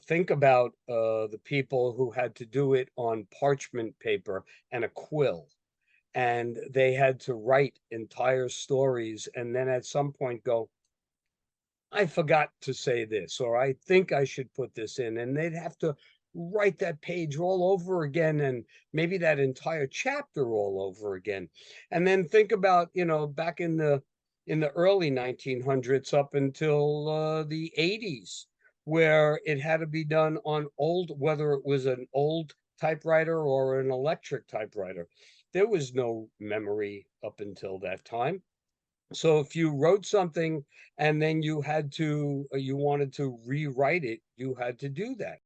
Think about the people who had to do it on parchment paper and a quill, and they had to write entire stories, and then at some point go, I forgot to say this, or I think I should put this in. And they'd have to write that page all over again, and maybe that entire chapter all over again. And then think about, back in the early 1900s up until the 80s, where it had to be done on whether it was an old typewriter or an electric typewriter. There was no memory up until that time. So if you wrote something and then you wanted to rewrite it, you had to do that.